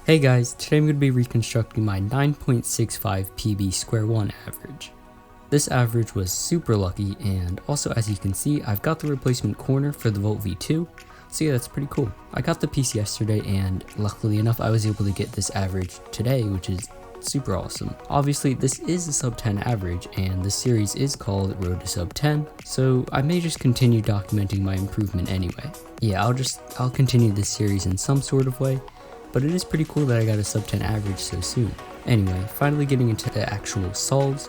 Hey guys, today I'm going to be reconstructing my 9.65 PB Square-1 average. This average was super lucky, and also as you can see, I've got the replacement corner for the Volt V2, so yeah, that's pretty cool. I got the piece yesterday, and luckily enough, I was able to get this average today, which is super awesome. Obviously, this is a sub 10 average, and the series is called Road to Sub 10, so I may just continue documenting my improvement anyway. Yeah, I'll continue this series in some sort of way, but it is pretty cool that I got a sub 10 average so soon. Anyway, finally getting into the actual solves.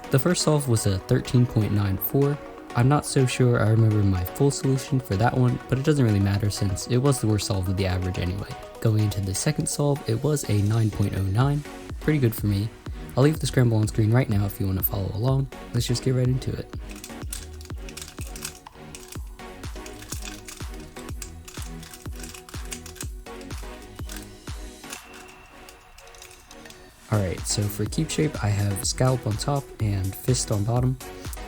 The first solve was a 13.94. I'm not so sure I remember my full solution for that one, but it doesn't really matter since it was the worst solve of the average anyway. Going into the second solve, it was a 9.09. Pretty good for me. I'll leave the scramble on screen right now if you want to follow along. Let's just get right into it. Alright, so for cube shape, I have scallop on top and fist on bottom.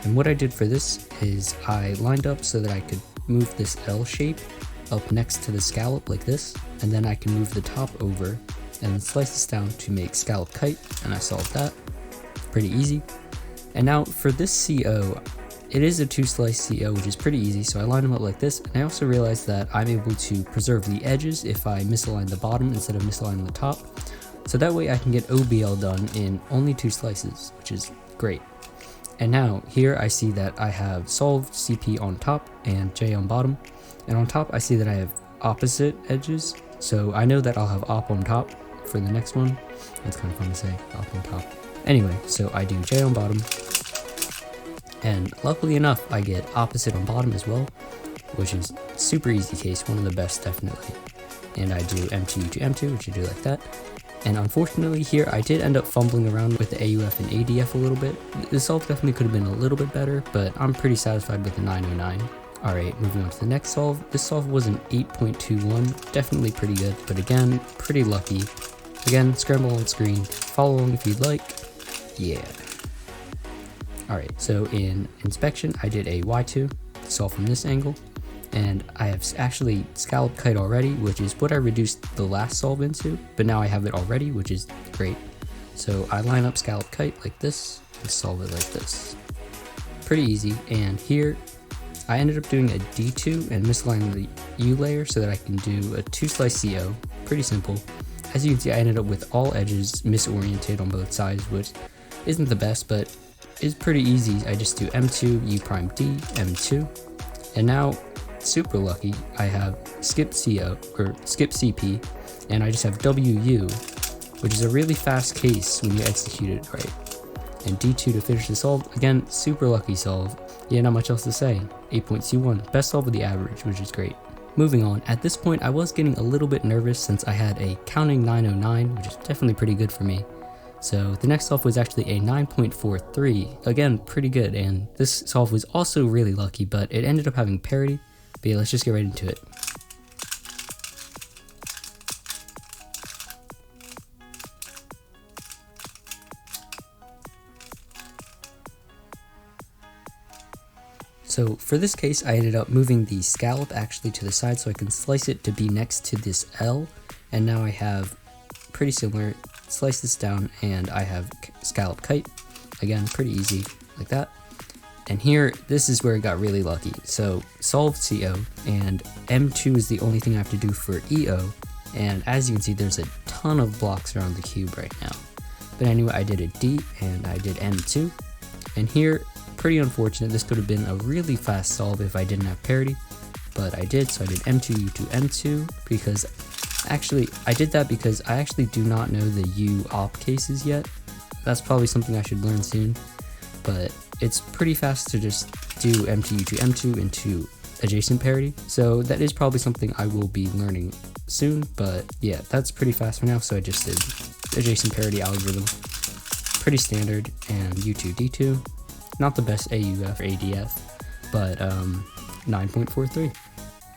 And what I did for this is I lined up so that I could move this L shape up next to the scallop like this, and then I can move the top over and slice this down to make scallop kite, and I solved that. Pretty easy. And now for this CO, it is a 2-slice CO, which is pretty easy, so I line them up like this, and I also realized that I'm able to preserve the edges if I misalign the bottom instead of misaligning the top. So that way I can get OBL done in only 2 slices, which is great. And now here I see that I have solved CP on top and J on bottom, and on top I see that I have opposite edges, so I know that I'll have op on top for the next one. That's kind of fun to say, op on top. Anyway, so I do J on bottom, and luckily enough I get opposite on bottom as well, which is super easy case, one of the best definitely. And I do M2 to M2, which I do like that. And unfortunately here I did end up fumbling around with the AUF and ADF a little bit. The solve definitely could have been a little bit better, but I'm pretty satisfied with the 909. Alright, moving on to the next solve. This solve was an 8.21, definitely pretty good, but again, pretty lucky. Again, scramble on screen, follow along if you'd like. Yeah. Alright, so in inspection I did a Y2 to solve from this angle. And I have actually scallop kite already, which is what I reduced the last solve into, but now I have it already, which is great. So I line up scallop kite like this and solve it like this. Pretty easy, and here I ended up doing a D2 and misaligning the U layer so that I can do a 2-slice CO. Pretty simple. As you can see, I ended up with all edges misoriented on both sides, which isn't the best, but is pretty easy. I just do M2, U prime D, M2, and now super lucky, I have skip CO or skip CP, and I just have WU, which is a really fast case when you execute it right. And D2 to finish the solve. Again, super lucky solve. Yeah, not much else to say. 8.21, best solve of the average, which is great. Moving on, at this point I was getting a little bit nervous since I had a counting 909, which is definitely pretty good for me. So the next solve was actually a 9.43, again pretty good, and this solve was also really lucky, but it ended up having parity. But yeah, let's just get right into it. So for this case, I ended up moving the scallop actually to the side so I can slice it to be next to this L. And now I have pretty similar, slice this down and I have scallop kite. Again, pretty easy like that. And here, this is where it got really lucky. So solved CO, and M2 is the only thing I have to do for EO. And as you can see, there's a ton of blocks around the cube right now. But anyway, I did a D and I did M2. And here, pretty unfortunate, this could have been a really fast solve if I didn't have parity. But I did, so I did M2 to M2 because actually, I did that because I actually do not know the U op cases yet. That's probably something I should learn soon. But it's pretty fast to just do M2 to M2 into adjacent parity, so that is probably something I will be learning soon, but yeah, that's pretty fast for now, so I just did adjacent parity algorithm. Pretty standard, and U2, D2, not the best AUF or ADF, but 9.43.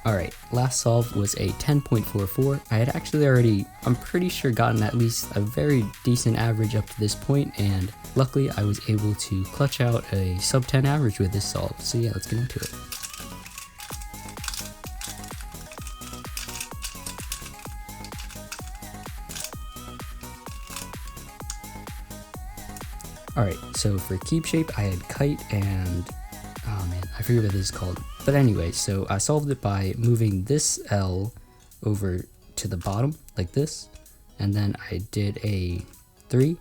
Alright, last solve was a 10.44. I had actually already, I'm pretty sure, gotten at least a very decent average up to this point, and luckily I was able to clutch out a sub 10 average with this solve. So yeah, let's get into it. Alright, so for cube shape, I had kite and, oh man, I forget what this is called. But anyway, so I solved it by moving this L over to the bottom, like this. And then I did a 3,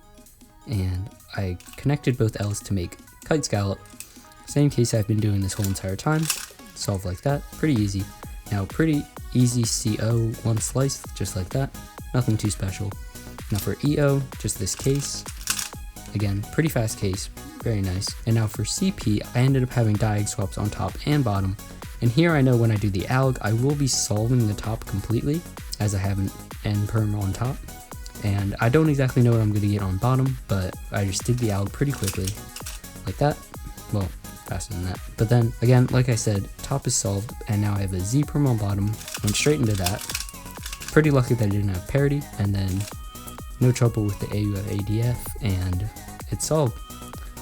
and I connected both L's to make kite scallop. Same case I've been doing this whole entire time. Solve like that, pretty easy. Now pretty easy CO, one slice, just like that. Nothing too special. Now for EO, just this case. Again, pretty fast case, very nice. And now for CP, I ended up having diag swaps on top and bottom. And here I know when I do the alg, I will be solving the top completely, as I have an end perm on top. And I don't exactly know what I'm going to get on bottom, but I just did the alg pretty quickly, like that. Well, faster than that. But then, again, like I said, top is solved, and now I have a Z perm on bottom, went straight into that. Pretty lucky that I didn't have parity, and then no trouble with the AU of ADF, and it's solved.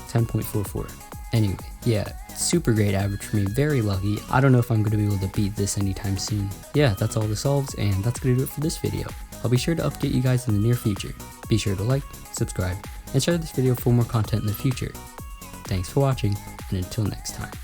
10.44. Anyway, yeah, super great average for me, very lucky. I don't know if I'm going to be able to beat this anytime soon. Yeah, that's all the solves, and that's going to do it for this video. I'll be sure to update you guys in the near future. Be sure to like, subscribe, and share this video for more content in the future. Thanks for watching, and until next time.